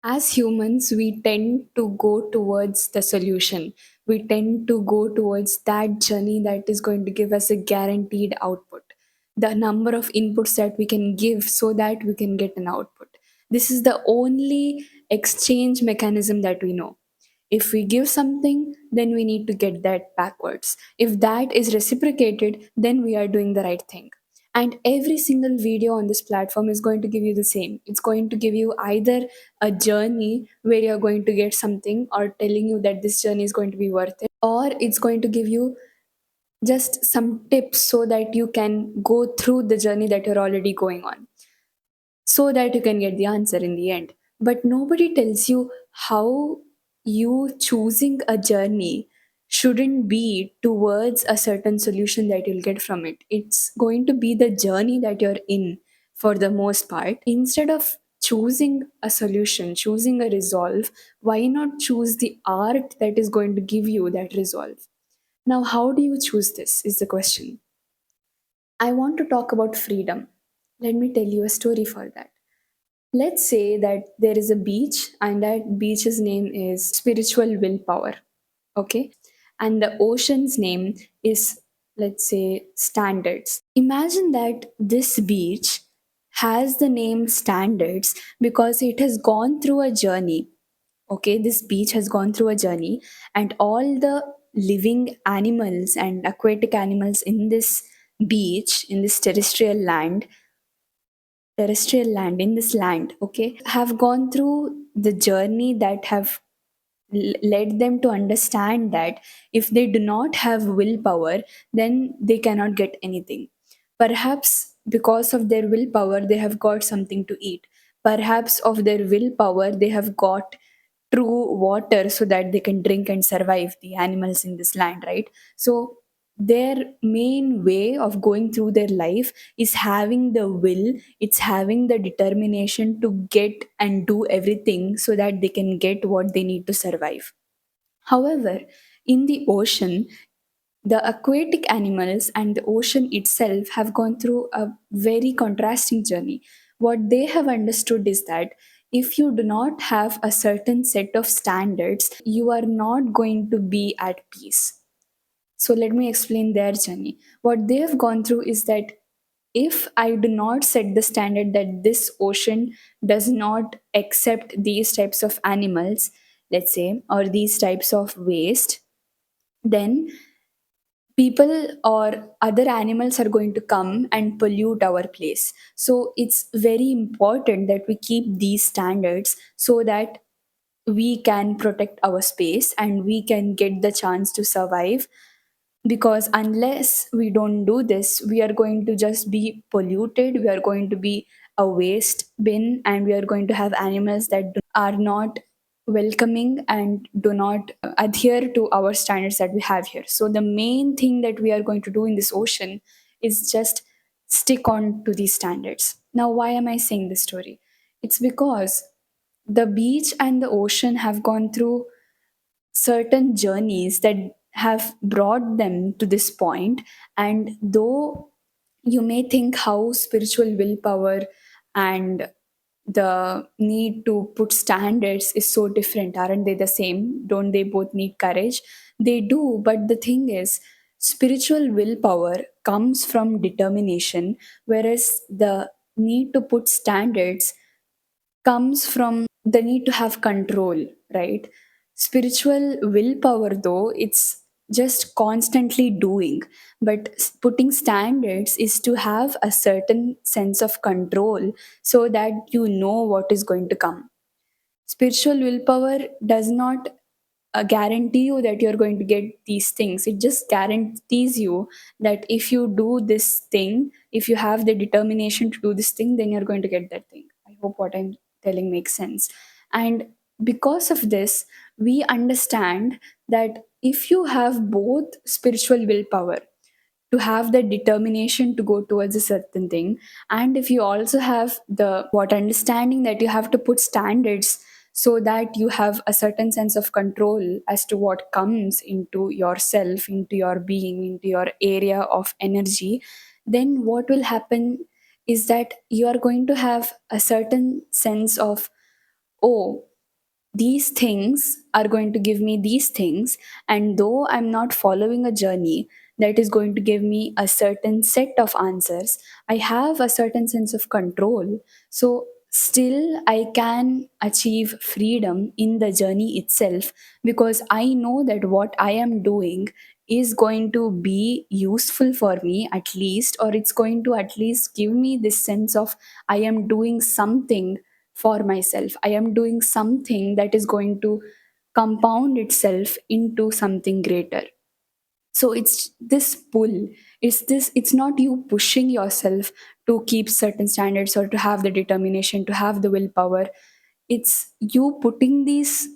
As humans, we tend to go towards the solution. We tend to go towards that journey that is going to give us a guaranteed output. The number of inputs that we can give so that we can get an output. This is the only exchange mechanism that we know. If we give something, then we need to get that backwards. If that is reciprocated, then we are doing the right thing. And every single video on this platform is going to give you the same. It's going to give you either a journey where you're going to get something or telling you that this journey is going to be worth it, or it's going to give you just some tips so that you can go through the journey that you're already going on so that you can get the answer in the end. But nobody tells you how you choosing a journey shouldn't be towards a certain solution that you'll get from it. It's going to be the journey that you're in for the most part. Instead of choosing a solution, choosing a resolve, why not choose the art that is going to give you that resolve? Now, how do you choose this? Is the question. I want to talk about freedom. Let me tell you a story for that. Let's say that there is a beach and that beach's name is spiritual willpower, okay? And the ocean's name is, let's say, standards. Imagine that this beach has the name standards because it has gone through a journey, okay? This beach has gone through a journey, and all the living animals and aquatic animals in this beach, in this terrestrial land in this land, okay, have gone through the journey that have led them to understand that if they do not have willpower, then they cannot get anything. Perhaps because of their willpower they have got something to eat. Perhaps of their willpower they have got true water so that they can drink and survive, the animals in this land, right? So their main way of going through their life is having the will, it's having the determination to get and do everything so that they can get what they need to survive. However, in the ocean, the aquatic animals and the ocean itself have gone through a very contrasting journey. What they have understood is that if you do not have a certain set of standards, you are not going to be at peace. So, let me explain their journey. What they have gone through is that if I do not set the standard that this ocean does not accept these types of animals, let's say, or these types of waste, then people or other animals are going to come and pollute our place. So it's very important that we keep these standards so that we can protect our space and we can get the chance to survive, because unless we don't do this we are going to just be polluted, we are going to be a waste bin, and we are going to have animals that are not welcoming and do not adhere to our standards that we have here. So the main thing that we are going to do in this ocean is just stick on to these standards. Now, why am I saying this story? It's because the beach and the ocean have gone through certain journeys that have brought them to this point. And though you may think how spiritual willpower and the need to put standards is so different, aren't they the same? Don't they both need courage? They do, but the thing is, spiritual willpower comes from determination, whereas the need to put standards comes from the need to have control, right? Spiritual willpower, though, it's just constantly doing, but putting standards is to have a certain sense of control so that you know what is going to come. Spiritual willpower does not guarantee you that you're going to get these things. It just guarantees you that if you do this thing, if you have the determination to do this thing, then you're going to get that thing. I hope what I'm telling makes sense. And because of this, we understand that if you have both spiritual willpower to have the determination to go towards a certain thing, and if you also have the what understanding that you have to put standards so that you have a certain sense of control as to what comes into yourself, into your being, into your area of energy, then what will happen is that you are going to have a certain sense of, oh, these things are going to give me these things, and though I'm not following a journey that is going to give me a certain set of answers, I have a certain sense of control. So still I can achieve freedom in the journey itself, because I know that what I am doing is going to be useful for me at least, or it's going to at least give me this sense of I am doing something for myself. I am doing something that is going to compound itself into something greater. So it's this pull. It's not you pushing yourself to keep certain standards or to have the determination, to have the willpower. It's you putting these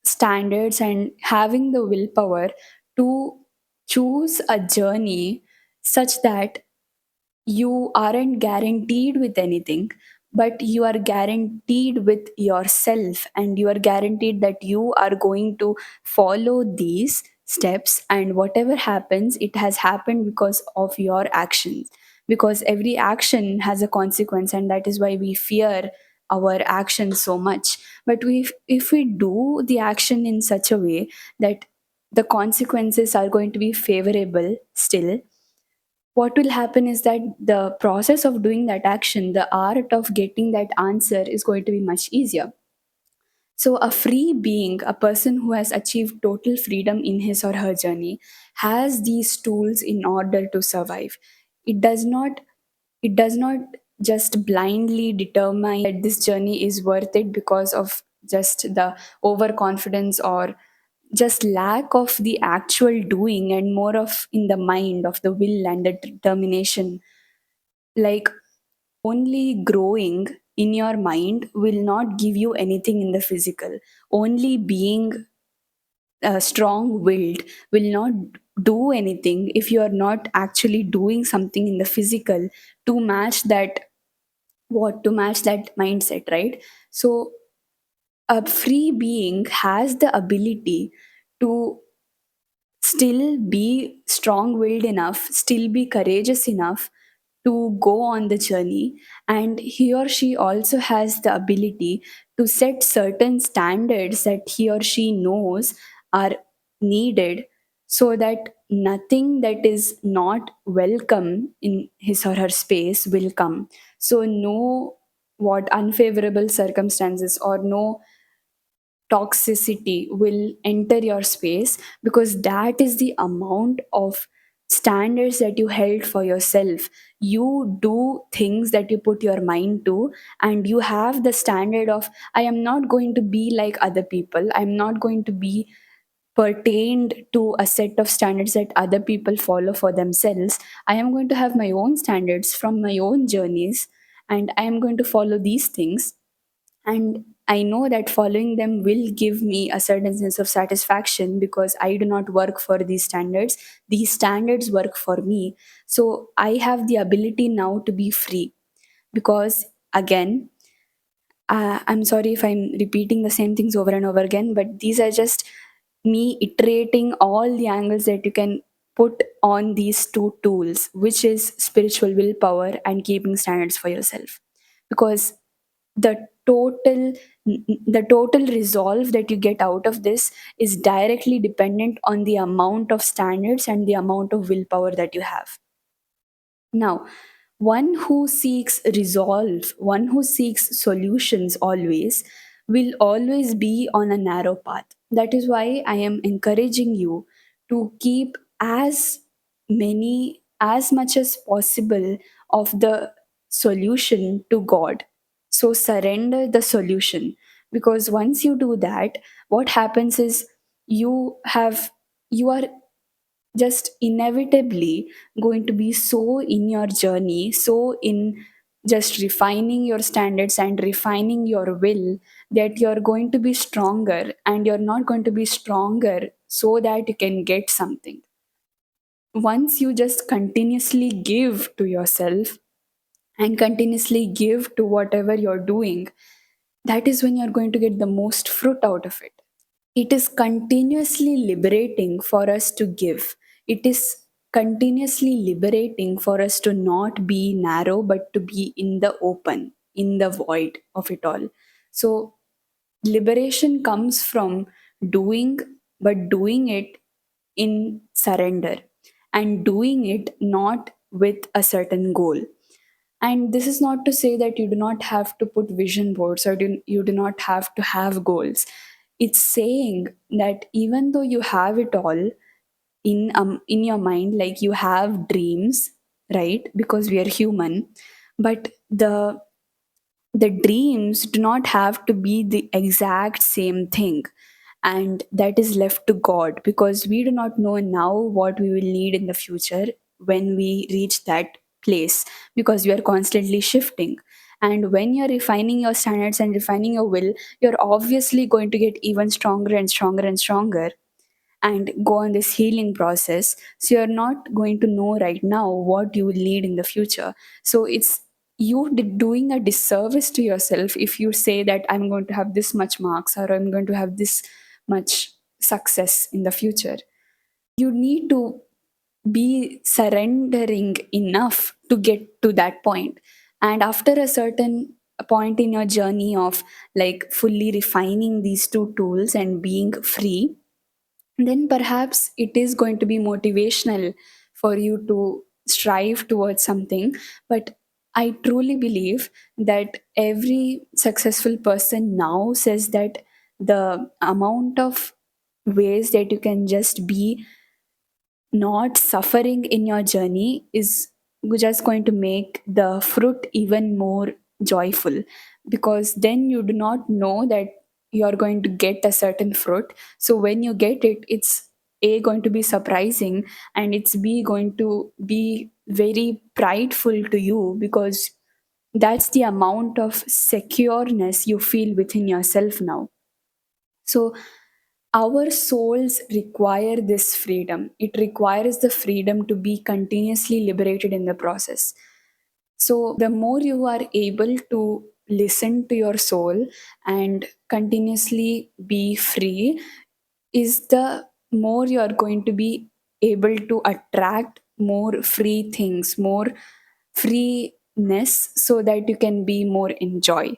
standards and having the willpower to choose a journey such that you aren't guaranteed with anything, but you are guaranteed with yourself, and you are guaranteed that you are going to follow these steps, and whatever happens, it has happened because of your actions. Because every action has a consequence, and that is why we fear our actions so much. But if we do the action in such a way that the consequences are going to be favorable still, what will happen is that the process of doing that action, the art of getting that answer, is going to be much easier. So, a free being, a person who has achieved total freedom in his or her journey, has these tools in order to survive. It does not it does not just blindly determine that this journey is worth it because of just the overconfidence or just lack of the actual doing, and more of in the mind of the will and the determination. Like, only growing in your mind will not give you anything in the physical. Only being strong willed will not do anything if you are not actually doing something in the physical to match that, what to match that mindset, right? So a free being has the ability to still be strong willed enough, still be courageous enough to go on the journey. And he or she also has the ability to set certain standards that he or she knows are needed, so that nothing that is not welcome in his or her space will come. So, no what unfavorable circumstances or no toxicity will enter your space, because that is the amount of standards that you held for yourself. You do things that you put your mind to, and you have the standard of I am not going to be like other people, I'm not going to be pertained to a set of standards that other people follow for themselves. I am going to have my own standards from my own journeys, and I am going to follow these things. And I know that following them will give me a certain sense of satisfaction, because I do not work for these standards work for me. So I have the ability now to be free. Because again, I'm sorry if I'm repeating the same things over and over again, but these are just me iterating all the angles that you can put on these two tools, which is spiritual willpower and keeping standards for yourself. Because the total the total resolve that you get out of this is directly dependent on the amount of standards and the amount of willpower that you have. Now, one who seeks resolve, one who seeks solutions always, will always be on a narrow path. That is why I am encouraging you to keep as much as possible of the solution to God. So surrender the solution, because once you do that, what happens is you have you are just inevitably going to be so in your journey, so in just refining your standards and refining your will, that you're going to be stronger, and you're not going to be stronger so that you can get something. Once you just continuously give to yourself and continuously give to whatever you're doing, that is when you're going to get the most fruit out of it. It is continuously liberating for us to give. It is continuously liberating for us to not be narrow, but to be in the open, in the void of it all. So liberation comes from doing, but doing it in surrender, and doing it not with a certain goal. And this is not to say that you do not have to put vision boards, or you do not have to have goals. It's saying that even though you have it all in your mind, like you have dreams, right? Because we are human, but the dreams do not have to be the exact same thing, and that is left to God, because we do not know now what we will need in the future when we reach that place, because we are constantly shifting. And when you're refining your standards and refining your will, you're obviously going to get even stronger and stronger and stronger, and go on this healing process. So you're not going to know right now what you will need in the future. So it's doing a disservice to yourself if you say that I'm going to have this much marks, or I'm going to have this much success in the future. You need to be surrendering enough to get to that point. And after a certain point in your journey of like fully refining these two tools and being free, then perhaps it is going to be motivational for you to strive towards something. But I truly believe that every successful person now says that the amount of ways that you can just be not suffering in your journey is just going to make the fruit even more joyful, because then you do not know that you're going to get a certain fruit. So when you get it, it's a going to be surprising, and it's b going to be very prideful to you, because that's the amount of secureness you feel within yourself now. So our souls require this freedom. It requires the freedom to be continuously liberated in the process. So, the more you are able to listen to your soul and continuously be free, is the more you are going to be able to attract more free things, more freeness, so that you can be more in joy.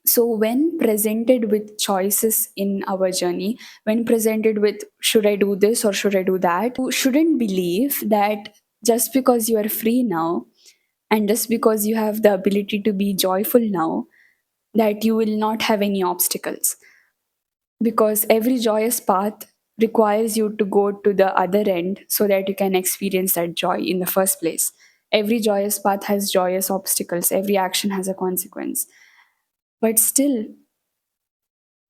So, when presented with choices in our journey, when presented with should I do this or should I do that, you shouldn't believe that just because you are free now and just because you have the ability to be joyful now, that you will not have any obstacles. Because every joyous path requires you to go to the other end so that you can experience that joy in the first place. Every joyous path has joyous obstacles, every action has a consequence. But still,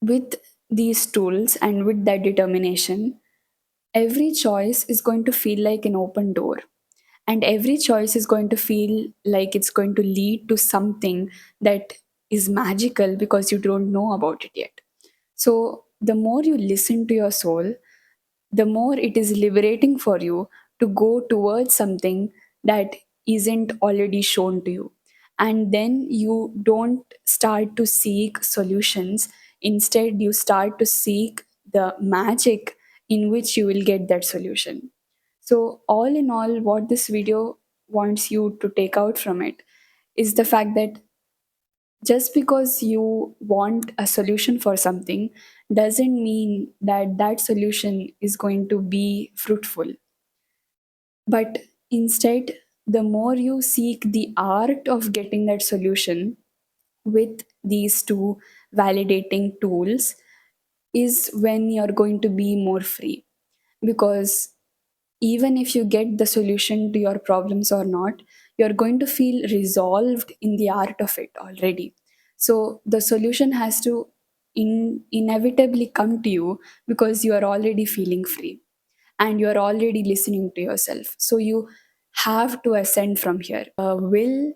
with these tools and with that determination, every choice is going to feel like an open door. And every choice is going to feel like it's going to lead to something that is magical because you don't know about it yet. So, the more you listen to your soul, the more it is liberating for you to go towards something that isn't already shown to you. And then you don't start to seek solutions. Instead, you start to seek the magic in which you will get that solution. So, all in all, what this video wants you to take out from it is the fact that just because you want a solution for something doesn't mean that that solution is going to be fruitful. But instead, the more you seek the art of getting that solution with these two validating tools, is when you're going to be more free. Because even if you get the solution to your problems or not, you're going to feel resolved in the art of it already. So the solution has to inevitably come to you because you are already feeling free and you are already listening to yourself. So you have to ascend from here. The will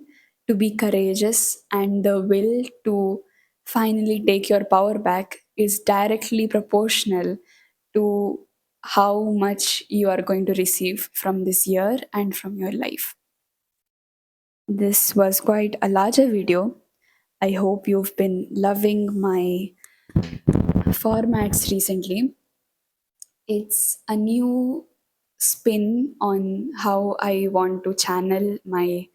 to be courageous and the will to finally take your power back is directly proportional to how much you are going to receive from this year and from your life. This was quite a larger video. I hope you've been loving my formats recently. It's a new spin on how I want to channel my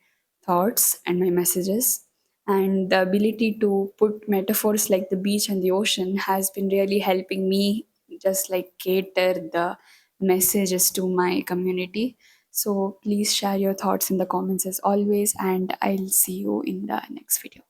thoughts and my messages. and the ability to put metaphors like the beach and the ocean has been really helping me just like cater the messages to my community. So please share your thoughts in the comments as always, and I'll see you in the next video.